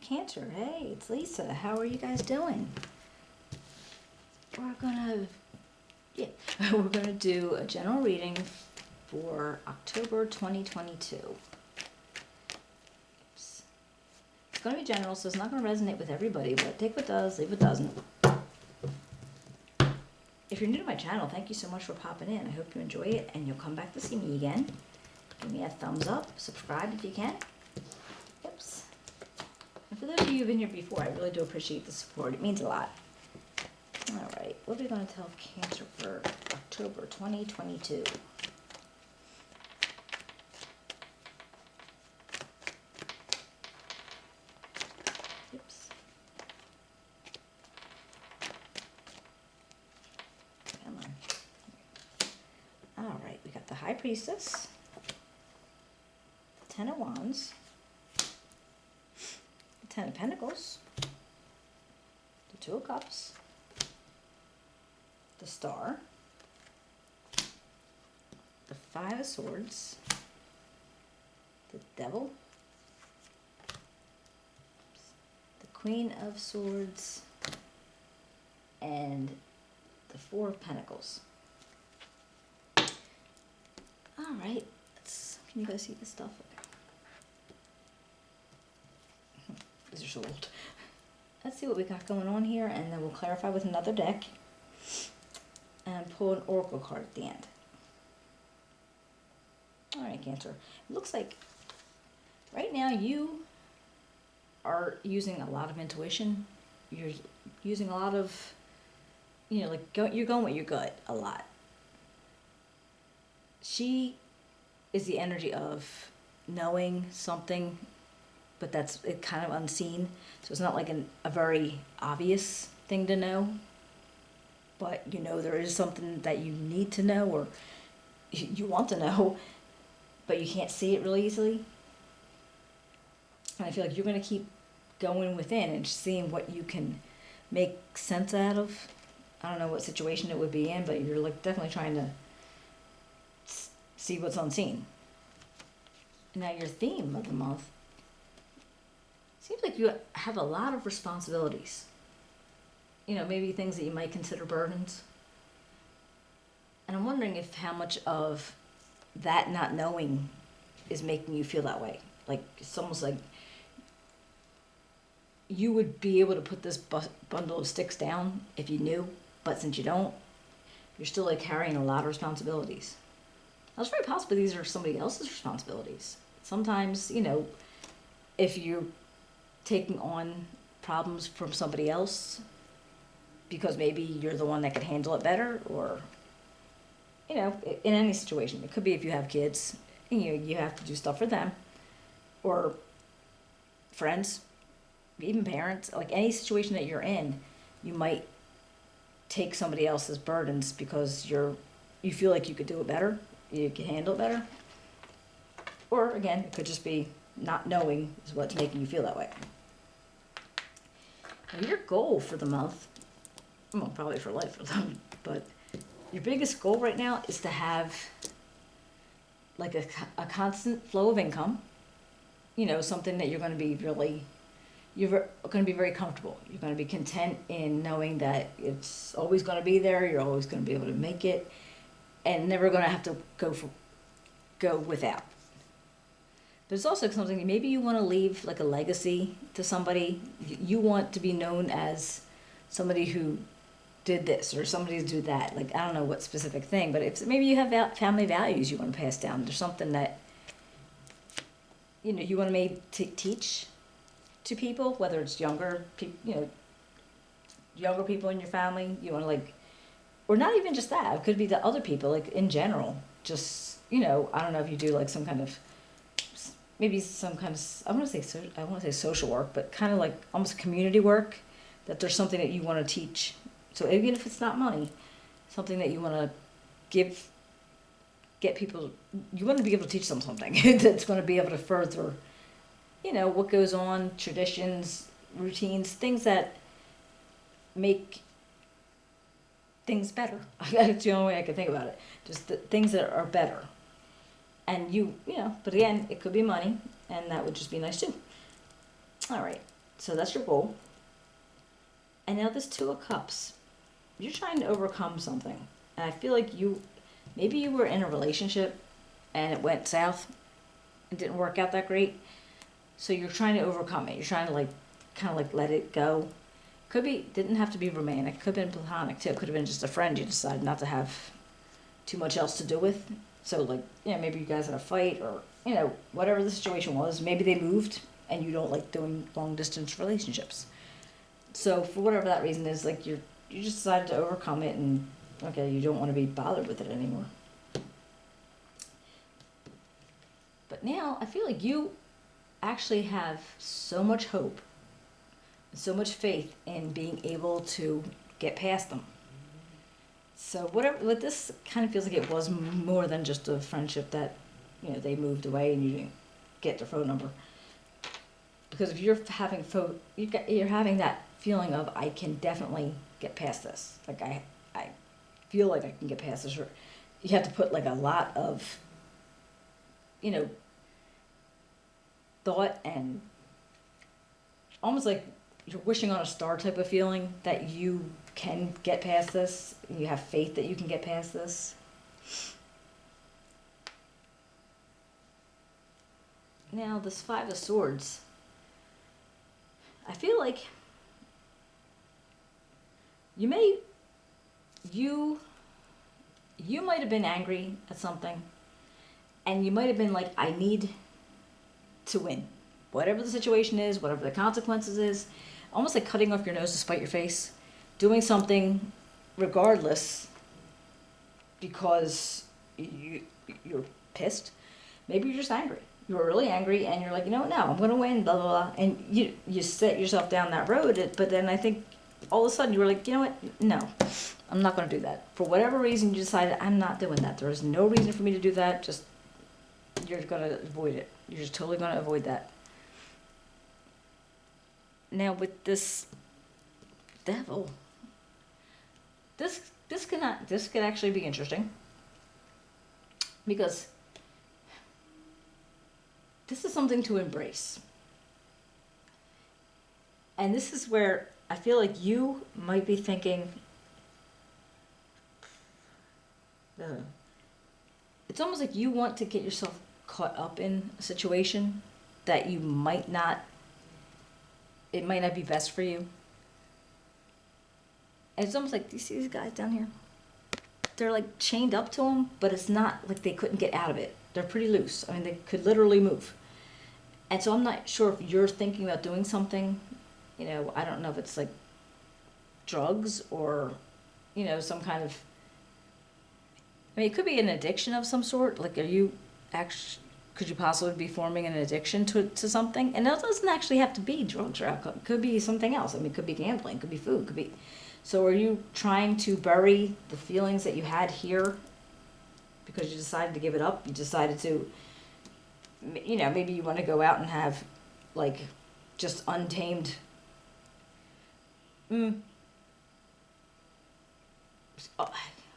Cancer, hey, it's Lisa. How are you guys doing? We're gonna do a general reading for October 2022. It's gonna be general, so it's not gonna resonate with everybody, but take what does, leave what doesn't. If you're new to my channel, thank you so much for popping in. I hope you enjoy it and you'll come back to see me again. Give me a thumbs up, subscribe if you can. Oops. And for those of you who've been here before, I really do appreciate the support. It means a lot. All right, what are we going to tell Cancer for October 2022? Oops. Come on. All right, we got the High Priestess, the Ten of Wands, the Ten of Pentacles, the Two of Cups, the Star, the Five of Swords, the Devil, the Queen of Swords, and the Four of Pentacles. All right, can you guys see this stuff? These are so old. Let's see what we got going on here, and then we'll clarify with another deck and pull an oracle card at the end. All right, Cancer. It looks like right now you are using a lot of intuition. You're using a lot of, you're going with your gut a lot. She is the energy of knowing something, but that's it kind of unseen. So it's not like a very obvious thing to know. But there is something that you need to know or you want to know, but you can't see it really easily. And I feel like you're going to keep going within and seeing what you can make sense out of. I don't know what situation it would be in, but you're definitely trying to see what's unseen. Now your theme of the month seems like you have a lot of responsibilities. Maybe things that you might consider burdens. And I'm wondering if how much of that not knowing is making you feel that way. Like, it's almost like you would be able to put this bundle of sticks down if you knew, but since you don't, you're still carrying a lot of responsibilities. Now, it's very possible these are somebody else's responsibilities. Sometimes, if you're taking on problems from somebody else, because maybe you're the one that could handle it better, or, in any situation. It could be if you have kids, and you have to do stuff for them, or friends, even parents. Like any situation that you're in, you might take somebody else's burdens because you feel like you could do it better, you can handle it better. Or again, it could just be not knowing is what's making you feel that way. Now, your goal for the month, well, probably for life for them, but your biggest goal right now is to have a constant flow of income. Something that you're going to be very comfortable. You're going to be content in knowing that it's always going to be there. You're always going to be able to make it, and never going to have to go without. But it's also something maybe you want to leave a legacy to somebody. You want to be known as somebody who did this, or somebody to do that. I don't know what specific thing, but if maybe you have family values you want to pass down. There's something that you want to maybe teach to people, whether it's younger people in your family. You want to or not even just that. It could be the other people, in general. Just I don't know if you do some kind of, maybe some kind of, I want to say social work, but kind of almost community work. That there's something that you want to teach. So even if it's not money, something that you want to get people, you want to be able to teach them something that's going to be able to further, what goes on, traditions, routines, things that make things better. That's the only way I can think about it. Just the things that are better. And but again, it could be money, and that would just be nice too. All right. So that's your goal. And now this Two of Cups, you're trying to overcome something. And I feel like maybe you were in a relationship and it went south. It didn't work out that great. So you're trying to overcome it. You're trying to kind of let it go. Didn't have to be romantic. Could have been platonic too. Could have been just a friend you decided not to have too much else to do with. So maybe you guys had a fight or, whatever the situation was. Maybe they moved and you don't like doing long distance relationships. So for whatever that reason is, you just decided to overcome it and, okay, you don't want to be bothered with it anymore. But now I feel like you actually have so much hope, so much faith in being able to get past them. So what this kind of feels like, it was more than just a friendship that, they moved away and you didn't get their phone number. Because if you're you're having that feeling of, I can definitely get past this. I feel like I can get past this. Or you have to put a lot of, thought and almost like you're wishing on a star type of feeling that you can get past this. You have faith that you can get past this. Now this Five of Swords, I feel like you might have been angry at something, and you might have been like, I need to win. Whatever the situation is, whatever the consequences is, almost like cutting off your nose to spite your face, doing something regardless because you're pissed. Maybe you're just angry. You're really angry and you're like, no, I'm going to win, blah, blah, blah. And you set yourself down that road, but then I think all of a sudden you were like, you know what? No, I'm not going to do that. For whatever reason, you decided, I'm not doing that. There is no reason for me to do that. Just, you're going to avoid it. You're just totally going to avoid that. Now with this Devil, this could actually be interesting, because this is something to embrace. And this is where I feel like you might be thinking, it's almost like you want to get yourself caught up in a situation that it might not be best for you. And it's almost like, do you see these guys down here? They're chained up to them, but it's not like they couldn't get out of it. They're pretty loose. I mean, they could literally move. And so I'm not sure if you're thinking about doing something, I don't know if it's drugs or, some kind of, it could be an addiction of some sort. Could you possibly be forming an addiction to something? And it doesn't actually have to be drugs or alcohol. It could be something else. It could be gambling, it could be food, it could be. So are you trying to bury the feelings that you had here because you decided to give it up? You decided to, maybe you want to go out and have just untamed. Oh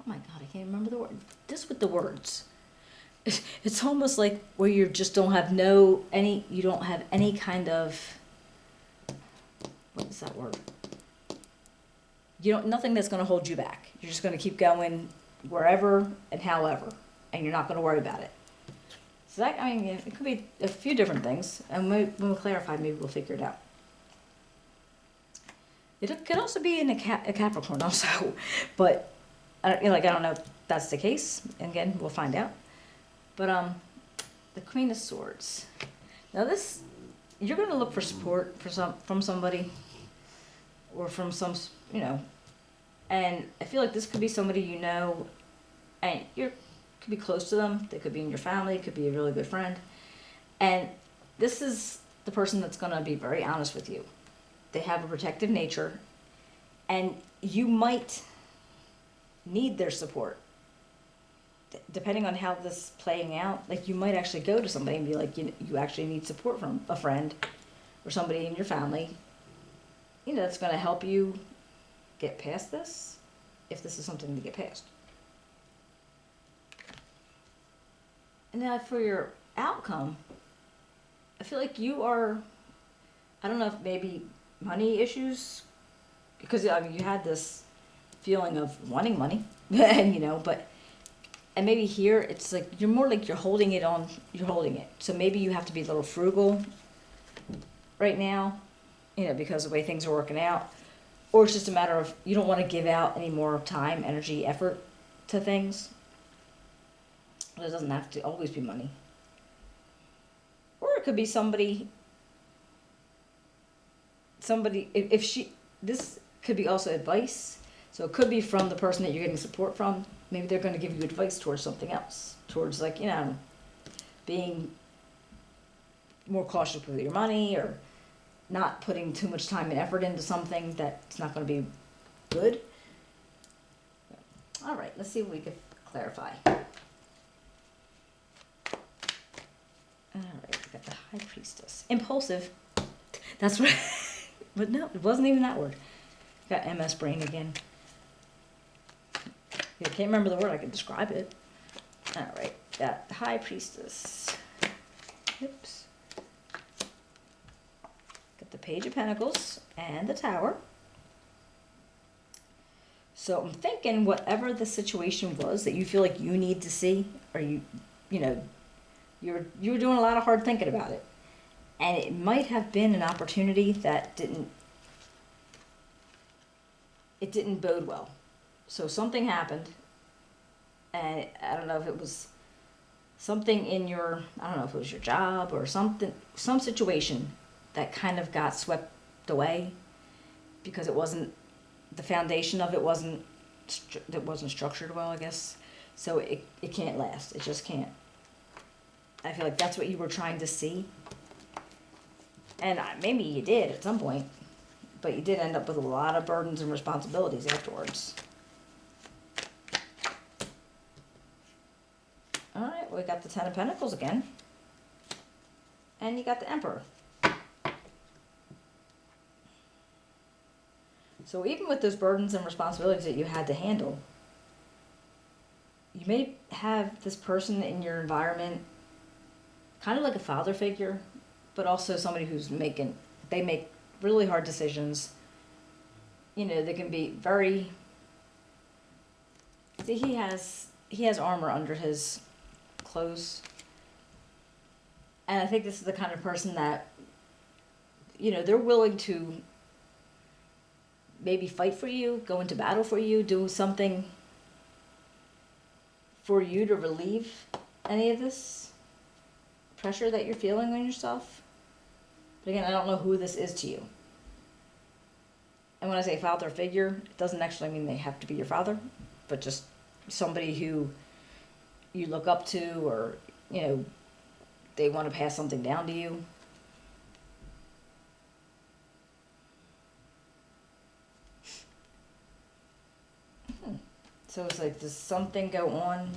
my God, I can't remember the word. This with the words. It's almost like where you just don't have you don't have any kind of, what is that word? Nothing that's going to hold you back. You're just going to keep going wherever and however, and you're not going to worry about it. So that, it could be a few different things, and when we clarify, maybe we'll figure it out. It could also be in a Capricorn also, but I don't know if that's the case. And again, we'll find out. But the Queen of Swords. Now this, you're going to look for support from somebody, or from some, and I feel like this could be somebody and could be close to them. They could be in your family. It could be a really good friend, and this is the person that's going to be very honest with you. They have a protective nature, and you might need their support. Depending on how this is playing out, you might actually go to somebody and be like, you actually need support from a friend or somebody in your family, that's going to help you get past this, if this is something to get past. And now for your outcome, I feel like you are I don't know if maybe money issues, because I mean you had this feeling of wanting money, and but and maybe here it's like you're more like you're holding it. So maybe you have to be a little frugal right now, because of the way things are working out, or it's just a matter of you don't want to give out any more time, energy, effort to things. It doesn't have to always be money, or it could be somebody if she this could be also advice, so it could be from the person that you're getting support from. Maybe they're going to give you advice towards something else, towards like being more cautious with your money, or not putting too much time and effort into something that's not going to be good. All right, let's see if we can clarify. All right, we got the High Priestess. Impulsive. That's what. But no, it wasn't even that word. Got MS brain again. I can't remember the word. I can describe it. All right, got High Priestess. Oops. Got the Page of Pentacles and the Tower. So I'm thinking whatever the situation was that you feel like you need to see, or you were doing a lot of hard thinking about it, and it might have been an opportunity that didn't bode well. So something happened, and I don't know if it was something in I don't know if it was your job or something, some situation that kind of got swept away because the foundation of it wasn't structured well, I guess. So it can't last. It just can't. I feel like that's what you were trying to see. And maybe you did at some point, but you did end up with a lot of burdens and responsibilities afterwards. All right, we got the Ten of Pentacles again. And you got the Emperor. So even with those burdens and responsibilities that you had to handle, you may have this person in your environment, kind of like a father figure, but also somebody they make really hard decisions. They can be very, see, he has armor under his clothes. And I think this is the kind of person that, they're willing to maybe fight for you, go into battle for you, do something for you to relieve any of this pressure that you're feeling on yourself. But again, I don't know who this is to you. And when I say father figure, it doesn't actually mean they have to be your father, but just somebody who you look up to, or, they want to pass something down to you. So it's like, does something go on?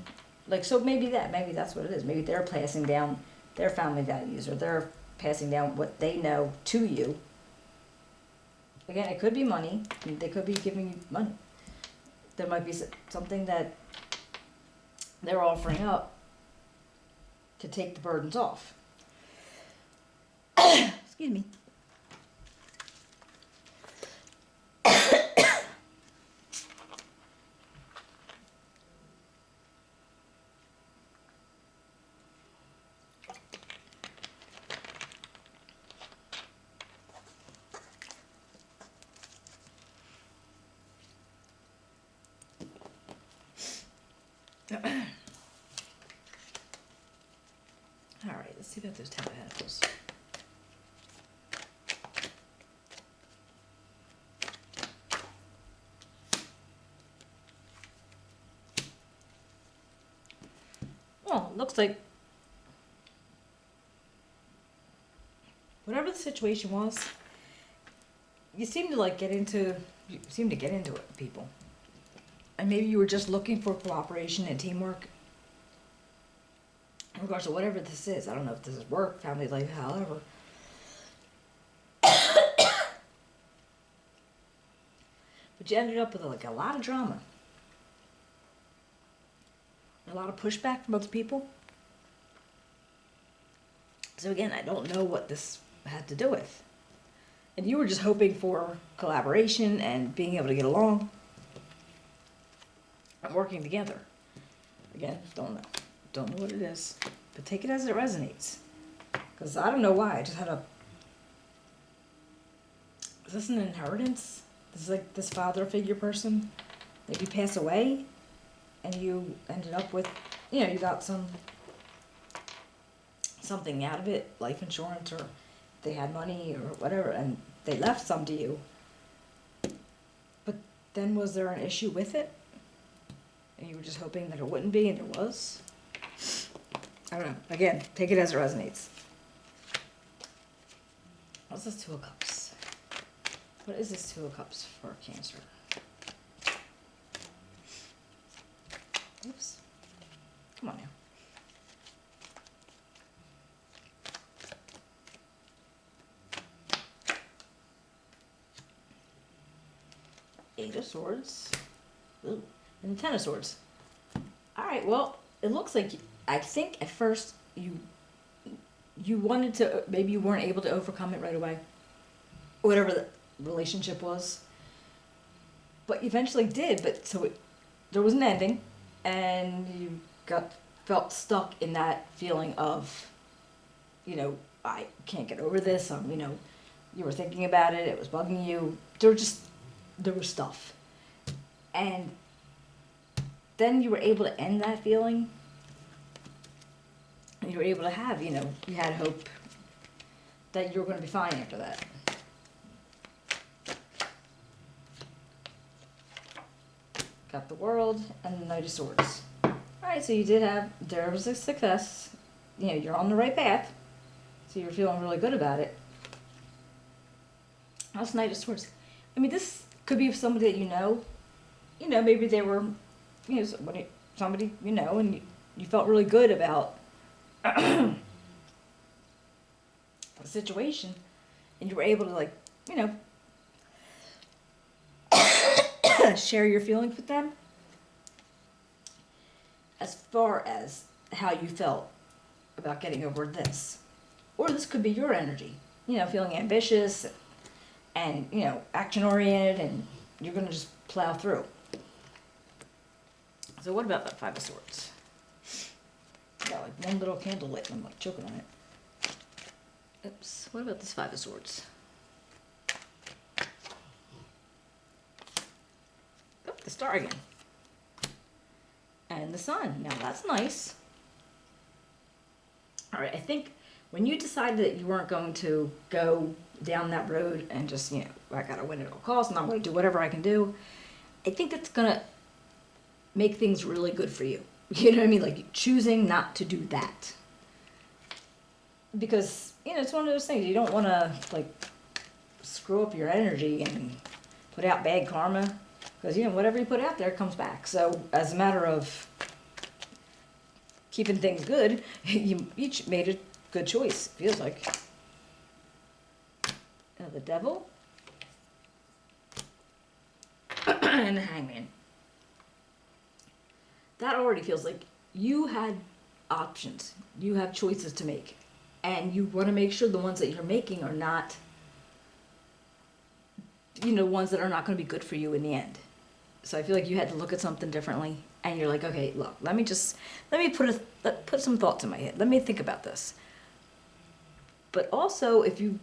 Like, so maybe that's what it is. Maybe they're passing down their family values, or they're passing down what they know to you. Again, it could be money. They could be giving you money. There might be something that they're offering up to take the burdens off. Excuse me. All right, let's see about those Ten of Pentacles. Well, it looks like whatever the situation was, you seem to get into it with people. And maybe you were just looking for cooperation and teamwork. In regards to whatever this is, I don't know if this is work, family life, however. But you ended up with a lot of drama. A lot of pushback from other people. So again, I don't know what this had to do with. And you were just hoping for collaboration and being able to get along and working together. Again, don't know. Don't know what it is. But take it as it resonates. Because I don't know why. I just had a... Is this an inheritance? This is like this father figure person. Maybe pass away. And you ended up with... You know, you got something out of it. Life insurance, or they had money or whatever. And they left some to you. But then was there an issue with it? And you were just hoping that it wouldn't be, and there was? I don't know. Again, take it as it resonates. What's this Two of Cups? What is this Two of Cups for Cancer? Oops. Come on now. Eight of Swords. Ooh. And the Ten of Swords. Alright, well, it looks like, I think at first you wanted to, maybe you weren't able to overcome it right away. Whatever the relationship was. But you eventually did, but so there was an ending, and you felt stuck in that feeling of, you know, I can't get over this, you know, you were thinking about it, it was bugging you, there was stuff. And then you were able to end that feeling. And you were able to have, you know, you had hope that you were going to be fine after that. Got the World and the Knight of Swords. Alright, so there was a success. You know, you're on the right path. So you're feeling really good about it. That's Knight of Swords. I mean, this could be somebody that you know. You know, maybe they were, you know, somebody you know, and you felt really good about the situation, and you were able to, like, you know, share your feelings with them as far as how you felt about getting over this. Or this could be your energy, you know, feeling ambitious and, you know, action oriented, and you're going to just plow through. So what about that Five of Swords? Got like one little candle lit and I'm like choking on it. Oops. What about this Five of Swords? Oh, the Star again. And the Sun. Now that's nice. Alright, I think when you decided that you weren't going to go down that road and just, you know, I gotta win at all costs and I'm gonna do whatever I can do, I think that's gonna make things really good for you. You know what I mean? Like, choosing not to do that. Because, you know, it's one of those things. You don't want to, like, screw up your energy and put out bad karma. Because, you know, whatever you put out there comes back. So, as a matter of keeping things good, you each made a good choice, it feels like. The Devil. And the Hangman. That already feels like you had options. You have choices to make. And you want to make sure the ones that you're making are not, you know, ones that are not going to be good for you in the end. So I feel like you had to look at something differently. And you're like, okay, look, let me put some thoughts in my head. Let me think about this. But also, if you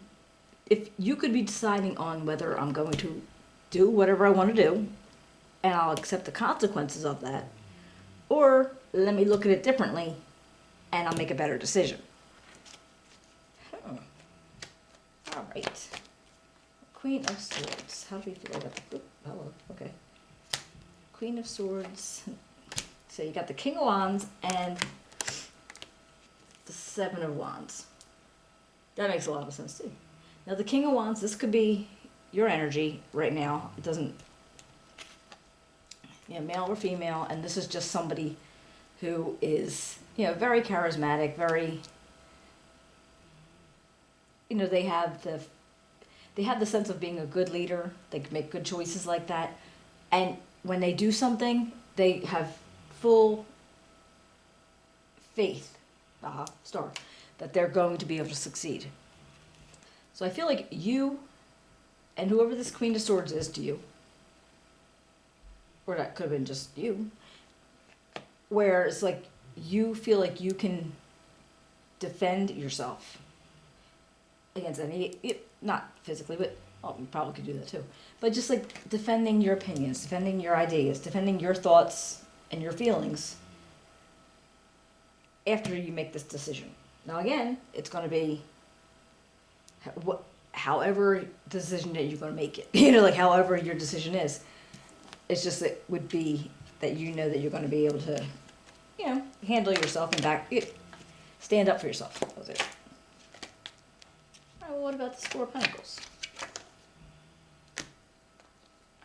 could be deciding on whether I'm going to do whatever I want to do, and I'll accept the consequences of that, or let me look at it differently, and I'll make a better decision. All right. Queen of Swords. How do we feel about that? Hello. Okay. Queen of Swords. So you got the King of Wands and the Seven of Wands. That makes a lot of sense too. Now the King of Wands, this could be your energy right now. It doesn't, you know, male or female, and this is just somebody who is, you know, very charismatic, very, you know, they have the sense of being a good leader. They can make good choices like that. And when they do something, they have full faith, Star, that they're going to be able to succeed. So I feel like you And whoever this Queen of Swords is to you, or that could have been just you, where it's like you feel like you can defend yourself against any, not physically, but you probably could do that too, but just like defending your opinions, defending your ideas, defending your thoughts and your feelings after you make this decision. Now again, it's going to be however decision that you're going to make it, like however your decision is. It's just that would be that you know that you're going to be able to, handle yourself and stand up for yourself. That was it. All right, well, what about this Four of Pentacles?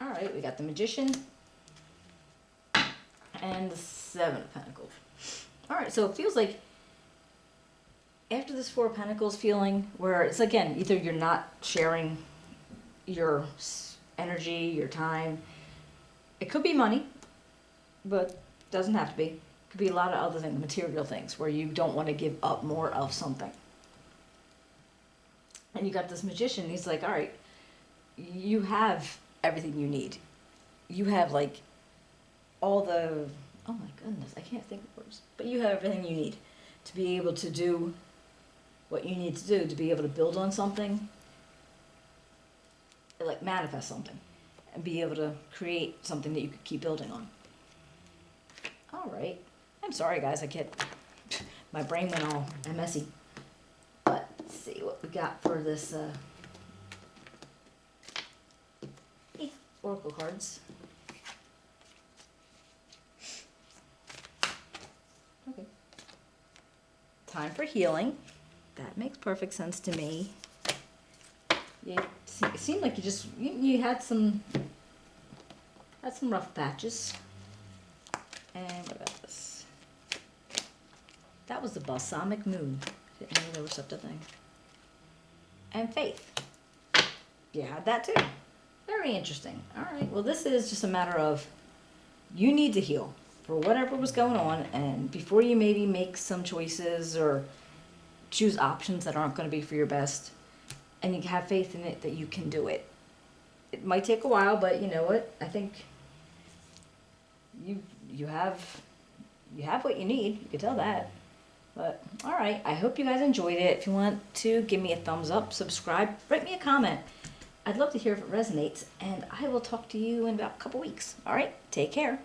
All right, we got the Magician and the Seven of Pentacles. All right, so it feels like after this Four of Pentacles feeling where it's, again, either you're not sharing your energy, your time. It could be money, but doesn't have to be. It could be a lot of other things, material things, where you don't want to give up more of something. And you got this Magician, he's like, all right, you have everything you need. You have, like, all the, oh my goodness, I can't think of words. But you have everything you need to be able to do what you need to do, to be able to build on something, like manifest something, and be able to create something that you could keep building on. All right. I'm sorry, guys. My brain went all messy. But let's see what we got for this Oracle cards. Okay. Time for healing. That makes perfect sense to me. It seemed like you had some rough patches. And what about this? That was the balsamic moon. Didn't know there was such a thing. And faith. You had that too. Very interesting. All right. Well, this is just a matter of you need to heal for whatever was going on, and before you maybe make some choices or choose options that aren't going to be for your best, and you have faith in it that you can do it. It might take a while, but you know what? I think you have what you need. You can tell that. But all right, I hope you guys enjoyed it. If you want to give me a thumbs up, subscribe, write me a comment. I'd love to hear if it resonates, and I will talk to you in about a couple weeks. All right, take care.